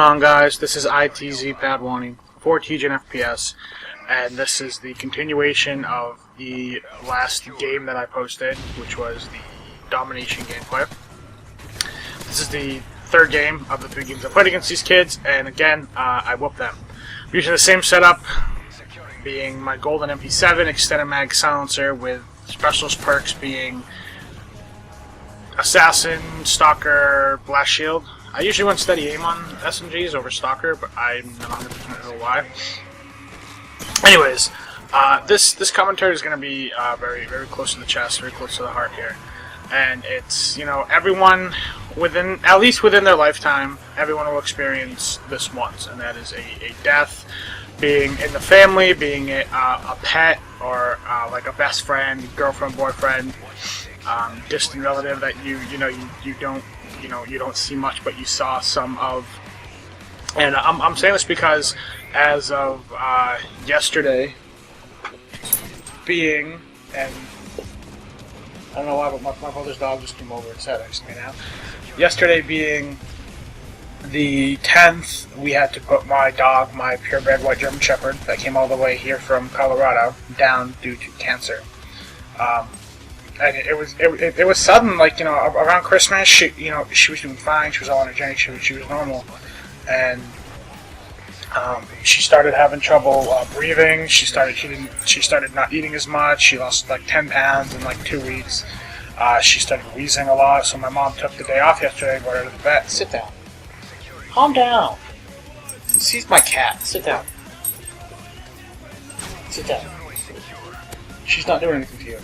on, guys? This is duty-padwani for TGN FPS, and this is the continuation of the last game that I posted, which was the domination gameplay. This is the third game of the 3 games I played against these kids, and again, I whooped them. I'm using the same setup, being my golden MP7 extended mag silencer with specialist perks being Assassin, Stalker, Blast Shield. I usually went steady aim on SMGs over Stalker, but I'm not 100% sure why. Anyways, this commentary is going to be very close to the chest, very close to the heart here. And it's, you know, everyone at least within their lifetime, everyone will experience this once, and that is a death, being in the family, being a pet, or like a best friend, girlfriend, boyfriend, distant relative that you don't see much, but you saw some of. And I'm saying this because as of yesterday, being, and I don't know why, but my brother's dog just came over and sat next to me now. Yesterday being the 10th, we had to put my dog, my purebred white German Shepherd, that came all the way here from Colorado, down due to cancer. And it was sudden, like, you know, around Christmas, she was doing fine, she was all energetic, she was normal, and she started having trouble breathing. She started not eating as much. She lost like 10 pounds in like 2 weeks. She started wheezing a lot, so my mom took the day off yesterday and brought her to the vet. Sit down. Calm down. She's my cat. Sit down. Sit down. She's not doing anything to you.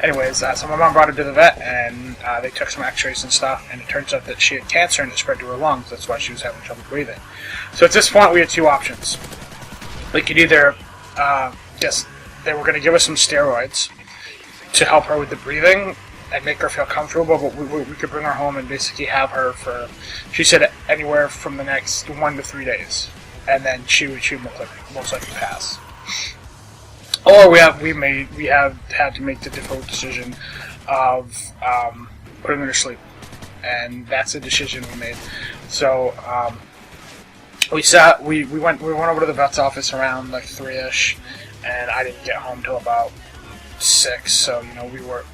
Anyways, so my mom brought her to the vet, and they took some x-rays and stuff, and it turns out that she had cancer and it spread to her lungs. That's why she was having trouble breathing. So at this point, we had 2 options. We could either, they were going to give us some steroids to help her with the breathing and make her feel comfortable, but we could bring her home and basically have her for, she said, anywhere from the next 1 to 3 days, and then she would most likely pass. Or we have had to make the difficult decision of putting her to sleep, and that's a decision we made. So we went over to the vet's office around like 3ish, and I didn't get home till about 6. So you know we were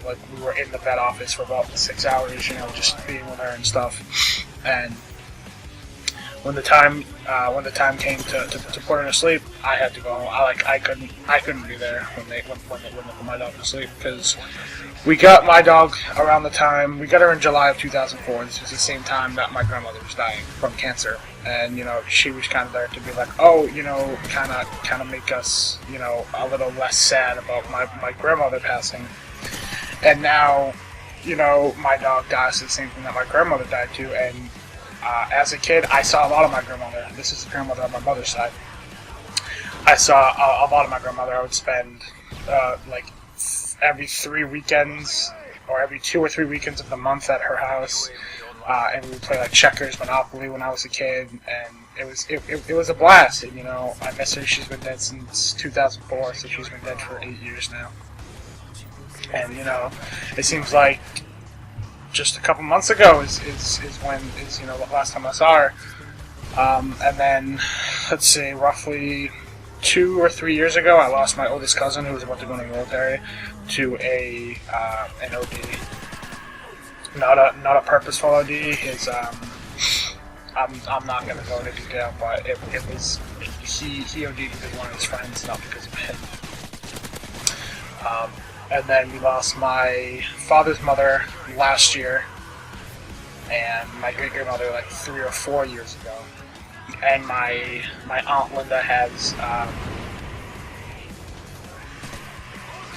in the vet office for about 6 hours, you know, just being with her and stuff. And when the time came to put her to sleep, I had to go. I couldn't be there when they put my dog to sleep, because we got my dog around the time we got her in July of 2004. This was the same time that my grandmother was dying from cancer, and you know she was kind of there to be like, oh, you know, kind of make us, you know, a little less sad about my grandmother passing. And now, you know, my dog dies to the same thing that my grandmother died to, and as a kid, I saw a lot of my grandmother. This is the grandmother on my mother's side. I saw a lot of my grandmother. I would spend like every 3 weekends, or every 2 or 3 weekends of the month at her house, and we would play like checkers, Monopoly when I was a kid, and it was a blast. And you know, I miss her. She's been dead since 2004, so she's been dead for 8 years now. And you know, it seems like just a couple months ago is you know, the last time I saw her. And then, let's say, roughly 2 or 3 years ago, I lost my oldest cousin who was about to go in the military to an OD. Not a purposeful OD. His I'm not going to go into detail, but it was he OD'd because of one of his friends, not because of him. And then we lost my father's mother last year, and my great-grandmother like 3 or 4 years ago. And my Aunt Linda has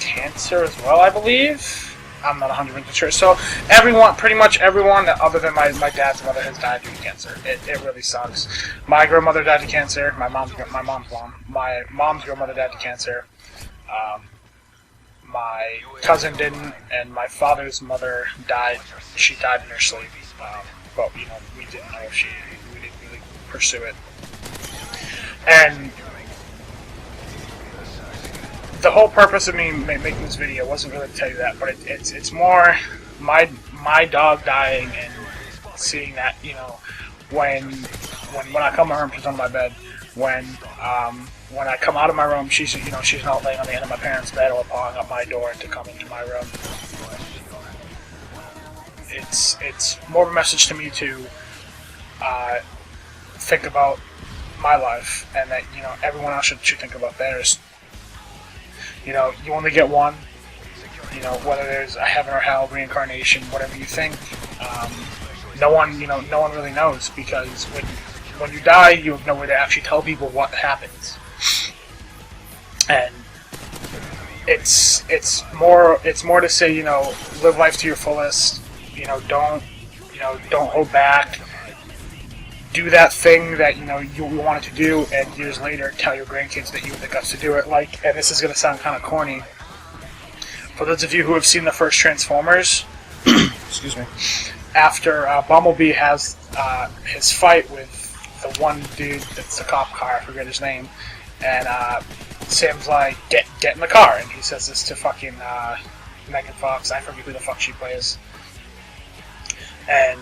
cancer as well, I believe. I'm not 100% sure. So pretty much everyone other than my dad's mother has died due to cancer. It really sucks. My grandmother died to cancer. My mom's mom. My mom's grandmother died to cancer. My cousin didn't, and my father's mother died. She died in her sleep, but you know, we didn't know if we didn't really pursue it. And the whole purpose of me making this video wasn't really to tell you that, but it's more my dog dying and seeing that, you know, when when I come to her room, she's on my bed. When I come out of my room, she's not laying on the end of my parents' bed or pawing up my door to come into my room. It's more of a message to me to think about my life, and that everyone else should think about theirs. You only get one. Whether there's a heaven or hell, reincarnation, whatever you think. No one really knows, because when you die, you have no way to actually tell people what happens. And it's more to say, live life to your fullest. Don't hold back. Do that thing that you wanted to do, and years later tell your grandkids that you had the guts to do it. And this is going to sound kind of corny. For those of you who have seen the first Transformers, excuse me, after Bumblebee has his fight with the one dude that's the cop car, I forget his name, and Sam's like, get in the car, and he says this to fucking Megan Fox, I forget who the fuck she plays, and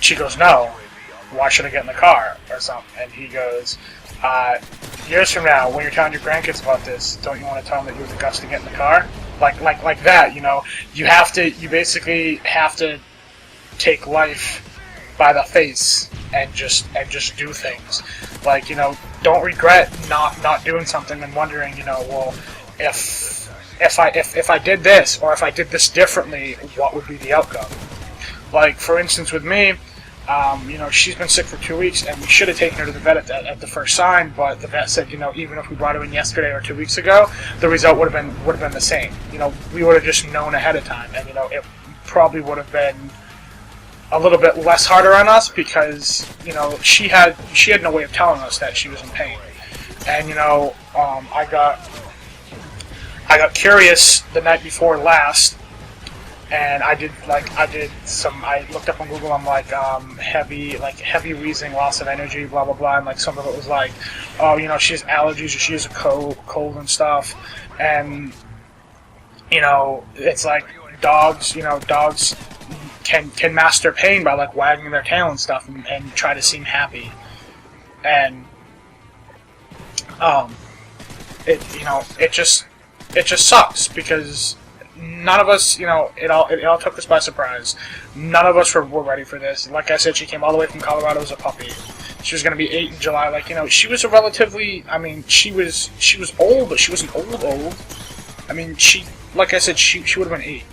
she goes, no, why should I get in the car, or something, and he goes, years from now, when you're telling your grandkids about this, don't you want to tell them that you have the guts to get in the car? Like that, you basically have to take life by the face and just do things. Don't regret not doing something and wondering, well, if I did this, or if I did this differently, what would be the outcome? For instance, with me, she's been sick for 2 weeks, and we should have taken her to the vet at the first sign, but the vet said, even if we brought her in yesterday or 2 weeks ago, the result would have been the same. We would have just known ahead of time, and it probably would have been a little bit less harder on us, because she had no way of telling us that she was in pain, and I got curious the night before last. And I looked up on Google, I'm like, heavy wheezing, loss of energy, blah, blah, blah, and some of it was like, oh, she has allergies, or she has a cold and stuff, and, it's like dogs can mask their pain by, wagging their tail and stuff, and try to seem happy, and, it just sucks, because none of us, it all took us by surprise. None of us were ready for this. Like I said, she came all the way from Colorado as a puppy. She was going to be 8 in July. She was a relatively, she was old, but she wasn't old. Like I said, she would have been 8.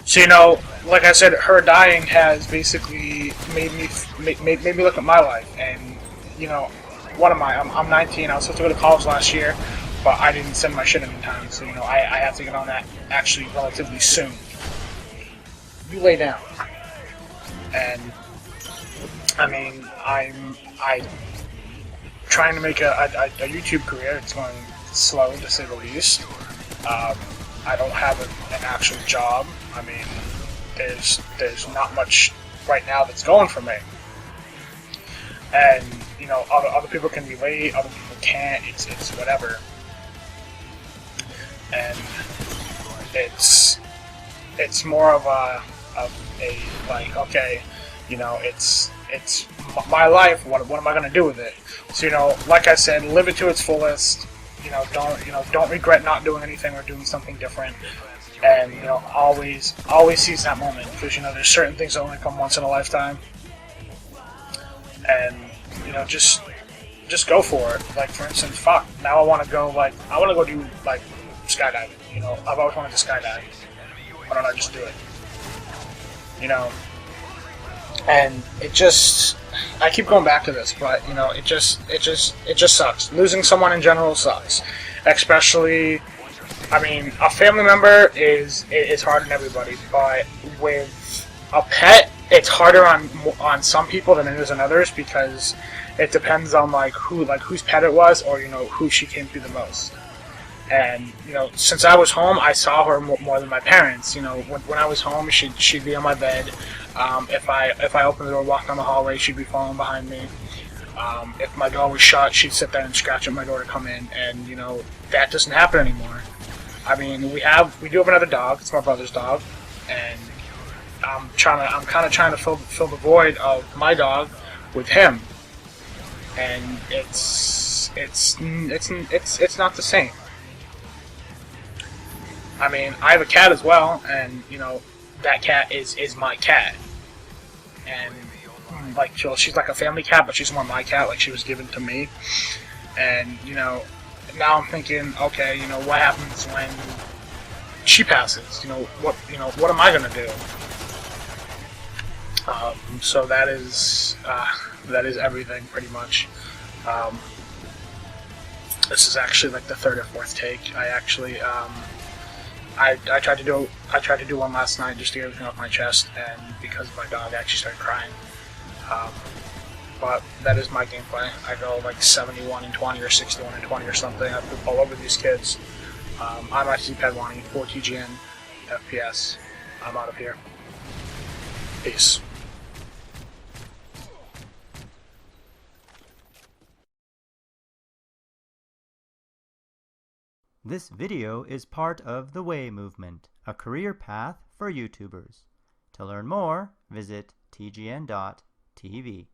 So, like I said, her dying has basically made me look at my life. And, what am I? I'm 19. I was supposed to go to college last year, but I didn't send my shit in time, so I have to get on that actually relatively soon. You lay down, and I'm trying to make a YouTube career. It's going slow, to say the least. I don't have an actual job. There's not much right now that's going for me, and other people can relate, other people can't. It's whatever. And it's more of a okay, it's my life. What am I gonna do with it? So like I said, live it to its fullest. Don't regret not doing anything or doing something different. And always seize that moment, because there's certain things that only come once in a lifetime. And just go for it. For instance, now I want to go do skydiving. I've always wanted to skydive. Why don't I just do it? And I keep going back to this, but it just sucks. Losing someone in general sucks, especially. A family member is hard on everybody, but with a pet, it's harder on some people than it is on others, because it depends on whose pet it was, or who she came through the most. And since I was home, I saw her more than my parents. When I was home, she'd be on my bed. If I opened the door, walked down the hallway, she'd be following behind me. If my door was shut, she'd sit there and scratch at my door to come in, and that doesn't happen anymore. We do have another dog. It's my brother's dog, and I'm kind of trying to fill the void of my dog with him. and it's not the same. I mean, I have a cat as well, and you know, that cat is my cat, and like she's like a family cat, but she's more my cat. Like she was given to me, and you know, now I'm thinking, okay, you know, what happens when she passes? You know, what am I gonna do? So that is everything pretty much. This is actually like the third or fourth take. I actually I tried to do one last night just to get everything off my chest, and because my dog actually started crying. But that is my gameplay. I go like 71-20 or 61-20 or something. I poop all over these kids. I'm duty-padwani, 4 TGN, FPS. I'm out of here. Peace. This video is part of the Way movement, a career path for YouTubers. To learn more, visit tgn.tv.